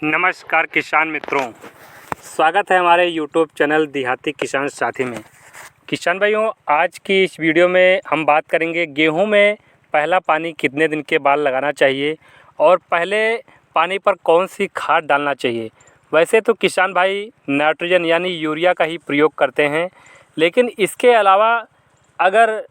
नमस्कार किसान मित्रों, स्वागत है हमारे यूट्यूब चैनल देहाती किसान साथी में। किसान भाइयों, आज की इस वीडियो में हम बात करेंगे गेहूं में पहला पानी कितने दिन के बाद लगाना चाहिए और पहले पानी पर कौन सी खाद डालना चाहिए। वैसे तो किसान भाई नाइट्रोजन यानी यूरिया का ही प्रयोग करते हैं, लेकिन इसके अलावा अगर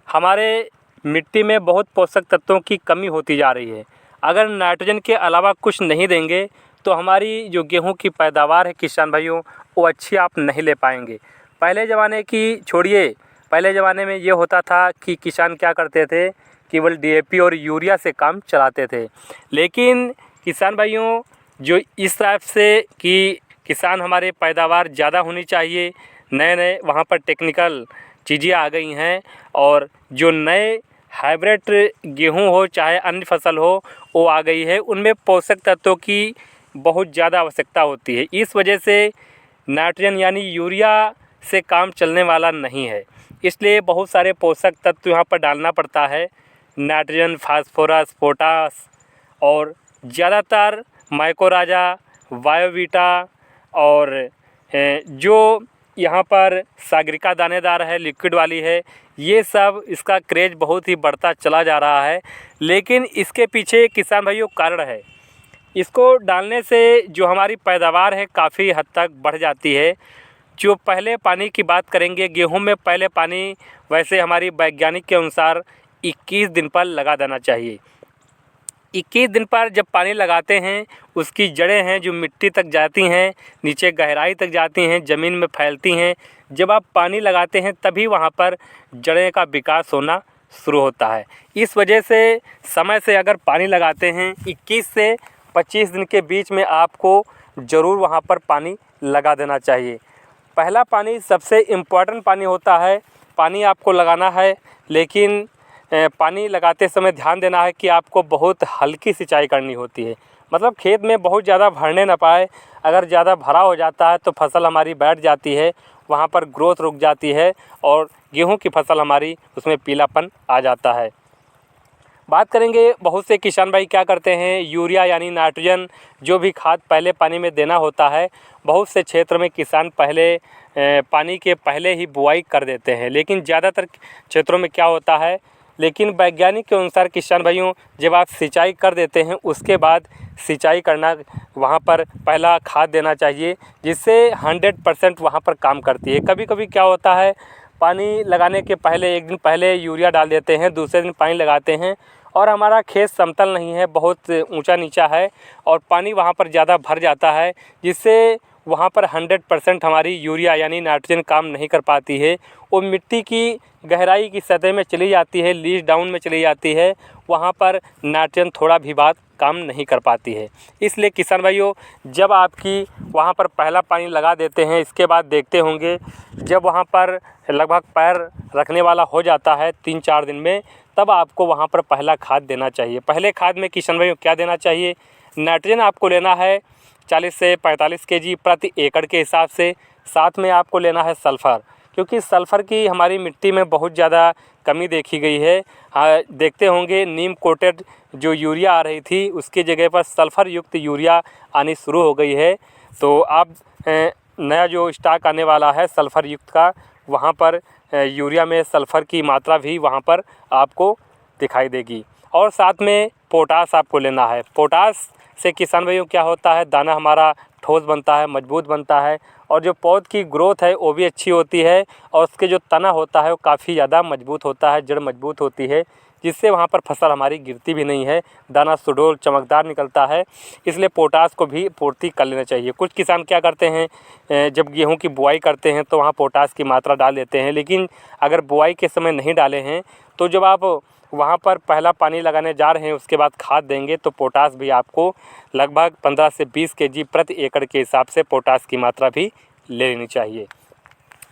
हमारे मिट्टी में बहुत पोषक तत्वों की कमी होती जा रही है, अगर नाइट्रोजन के अलावा कुछ नहीं देंगे तो हमारी जो गेहूं की पैदावार है किसान भाइयों, वो अच्छी आप नहीं ले पाएंगे। पहले ज़माने की छोड़िए, पहले ज़माने में ये होता था कि किसान क्या करते थे, केवल डीएपी और यूरिया से काम चलाते थे। लेकिन किसान भाइयों, जो इस टाइप से कि किसान हमारे पैदावार ज़्यादा होनी चाहिए, नए नए वहाँ पर टेक्निकल चीज़ें आ गई हैं और जो नए हाइब्रिड गेहूं हो चाहे अन्य फसल हो वो आ गई है। उनमें पोषक तत्वों की बहुत ज़्यादा आवश्यकता होती है। इस वजह से नाइट्रोजन यानी यूरिया से काम चलने वाला नहीं है, इसलिए बहुत सारे पोषक तत्व यहाँ पर डालना पड़ता है। नाइट्रोजन, फास्फोरस, पोटास और ज़्यादातर माइकोराजा, बायोवीटा और जो यहाँ पर सागरिका दानेदार है, लिक्विड वाली है, ये सब इसका क्रेज बहुत ही बढ़ता चला जा रहा है। लेकिन इसके पीछे किसान भाइयों कारण है। इसको डालने से जो हमारी पैदावार है काफ़ी हद तक बढ़ जाती है। जो पहले पानी की बात करेंगे, गेहूं में पहले पानी वैसे हमारी वैज्ञानिक के अनुसार 21 दिन पर लगा देना चाहिए। 21 दिन पर जब पानी लगाते हैं, उसकी जड़ें हैं जो मिट्टी तक जाती हैं, नीचे गहराई तक जाती हैं, ज़मीन में फैलती हैं। जब आप पानी लगाते हैं तभी वहाँ पर जड़ें का विकास होना शुरू होता है। इस वजह से समय से अगर पानी लगाते हैं 21 से 25 दिन के बीच में आपको ज़रूर वहाँ पर पानी लगा देना चाहिए। पहला पानी सबसे इम्पोर्टेंट पानी होता है। पानी आपको लगाना है, लेकिन पानी लगाते समय ध्यान देना है कि आपको बहुत हल्की सिंचाई करनी होती है। मतलब खेत में बहुत ज़्यादा भरने ना पाए। अगर ज़्यादा भरा हो जाता है तो फसल हमारी बैठ जाती है, वहाँ पर ग्रोथ रुक जाती है और गेहूं की फसल हमारी उसमें पीलापन आ जाता है। बात करेंगे, बहुत से किसान भाई क्या करते हैं, यूरिया यानी नाइट्रोजन जो भी खाद पहले पानी में देना होता है, बहुत से क्षेत्र में किसान पहले पानी के पहले ही बुआई कर देते हैं। लेकिन ज़्यादातर क्षेत्रों में क्या होता है, लेकिन वैज्ञानिक के अनुसार किसान भाइयों, जब आप सिंचाई कर देते हैं उसके बाद सिंचाई करना, वहाँ पर पहला खाद देना चाहिए, जिससे 100% वहाँ पर काम करती है। कभी कभी क्या होता है, पानी लगाने के पहले एक दिन पहले यूरिया डाल देते हैं, दूसरे दिन पानी लगाते हैं और हमारा खेत समतल नहीं है, बहुत ऊंचा नीचा है और पानी वहाँ पर ज़्यादा भर जाता है, जिससे वहाँ पर 100% हमारी यूरिया यानी नाइट्रोजन काम नहीं कर पाती है। वो मिट्टी की गहराई की सतह में चली जाती है, लीच डाउन में चली जाती है, वहाँ पर नाइट्रोजन थोड़ा भी बात काम नहीं कर पाती है। इसलिए किसान भाइयों, जब आपकी वहाँ पर पहला पानी लगा देते हैं, इसके बाद देखते होंगे जब वहाँ पर लगभग पैर रखने वाला हो जाता है 3-4 दिन में, तब आपको वहाँ पर पहला खाद देना चाहिए। पहले खाद में किसान भाइयों क्या देना चाहिए, नाइट्रोजन आपको लेना है 40 से 45 kg प्रति एकड़ के हिसाब से। साथ में आपको लेना है सल्फ़र, क्योंकि सल्फ़र की हमारी मिट्टी में बहुत ज़्यादा कमी देखी गई है। देखते होंगे नीम कोटेड जो यूरिया आ रही थी, उसकी जगह पर सल्फ़र युक्त यूरिया आनी शुरू हो गई है। तो अब नया जो स्टॉक आने वाला है सल्फ़र युक्त का, वहाँ पर यूरिया में सल्फ़र की मात्रा भी वहाँ पर आपको दिखाई देगी। और साथ में पोटास आपको लेना है। पोटास से किसान भाइयों क्या होता है, दाना हमारा ठोस बनता है, मजबूत बनता है और जो पौध की ग्रोथ है वो भी अच्छी होती है और उसके जो तना होता है वो काफ़ी ज़्यादा मजबूत होता है, जड़ मजबूत होती है, जिससे वहाँ पर फसल हमारी गिरती भी नहीं है, दाना सुडौल चमकदार निकलता है। इसलिए पोटास को भी पूर्ति कर लेना चाहिए। कुछ किसान क्या करते हैं, जब गेहूं की बुआई करते हैं तो वहाँ पोटास की मात्रा डाल देते हैं, लेकिन अगर बुआई के समय नहीं डाले हैं तो जब आप वहाँ पर पहला पानी लगाने जा रहे हैं उसके बाद खाद देंगे तो पोटास भी आपको लगभग 15 से 20 kg प्रति एकड़ के हिसाब से पोटास की मात्रा भी ले लेनी चाहिए।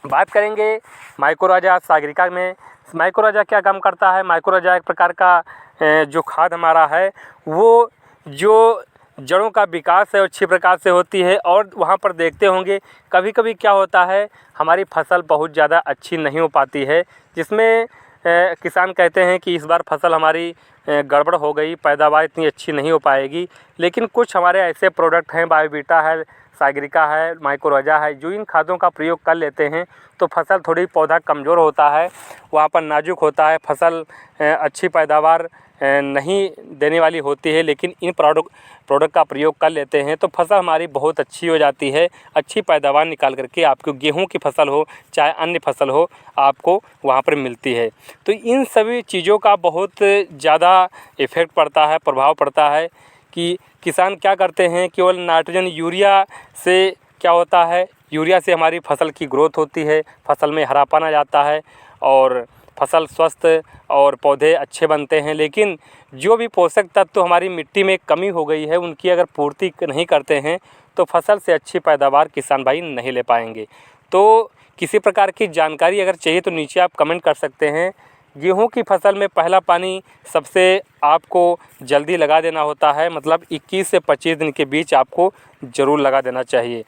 बात करेंगे माइकोराजा सागरिका में। माइकोराजा क्या काम करता है, माइकोराजा एक प्रकार का जो खाद हमारा है वो जो जड़ों का विकास है अच्छी प्रकार से होती है। और वहाँ पर देखते होंगे कभी कभी क्या होता है, हमारी फसल बहुत ज़्यादा अच्छी नहीं हो पाती है, जिसमें किसान कहते हैं कि इस बार फसल हमारी गड़बड़ हो गई, पैदावार इतनी अच्छी नहीं हो पाएगी। लेकिन कुछ हमारे ऐसे प्रोडक्ट हैं, बायोवीटा है, सागरिका है, माइक्रोरजा है, जो इन खादों का प्रयोग कर लेते हैं तो फसल थोड़ी पौधा कमज़ोर होता है, वहाँ पर नाजुक होता है, फसल अच्छी पैदावार नहीं देने वाली होती है। लेकिन इन प्रोडक्ट का प्रयोग कर लेते हैं तो फसल हमारी बहुत अच्छी हो जाती है, अच्छी पैदावार निकाल करके आपको गेहूं की फसल हो चाहे अन्य फसल हो आपको वहाँ पर मिलती है। तो इन सभी चीज़ों का बहुत ज़्यादा इफ़ेक्ट पड़ता है, प्रभाव पड़ता है कि किसान क्या करते हैं, केवल नाइट्रोजन यूरिया से क्या होता है, यूरिया से हमारी फसल की ग्रोथ होती है, फसल में हरापन आ जाता है और फसल स्वस्थ और पौधे अच्छे बनते हैं। लेकिन जो भी पोषक तत्व हमारी मिट्टी में कमी हो गई है उनकी अगर पूर्ति नहीं करते हैं तो फसल से अच्छी पैदावार किसान भाई नहीं ले पाएंगे। तो किसी प्रकार की जानकारी अगर चाहिए तो नीचे आप कमेंट कर सकते हैं। गेहूं की फसल में पहला पानी सबसे आपको जल्दी लगा देना होता है, मतलब 21 से 25 दिन के बीच आपको ज़रूर लगा देना चाहिए।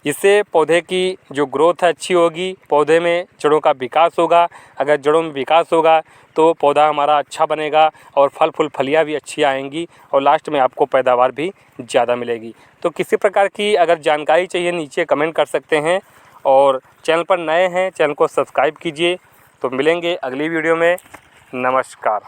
इससे पौधे की जो ग्रोथ है अच्छी होगी, पौधे में जड़ों का विकास होगा। अगर जड़ों में विकास होगा तो पौधा हमारा अच्छा बनेगा और फल फूल फलियाँ भी अच्छी आएंगी और लास्ट में आपको पैदावार भी ज़्यादा मिलेगी। तो किसी प्रकार की अगर जानकारी चाहिए नीचे कमेंट कर सकते हैं और चैनल पर नए हैं चैनल को सब्सक्राइब कीजिए। तो मिलेंगे अगली वीडियो में। नमस्कार।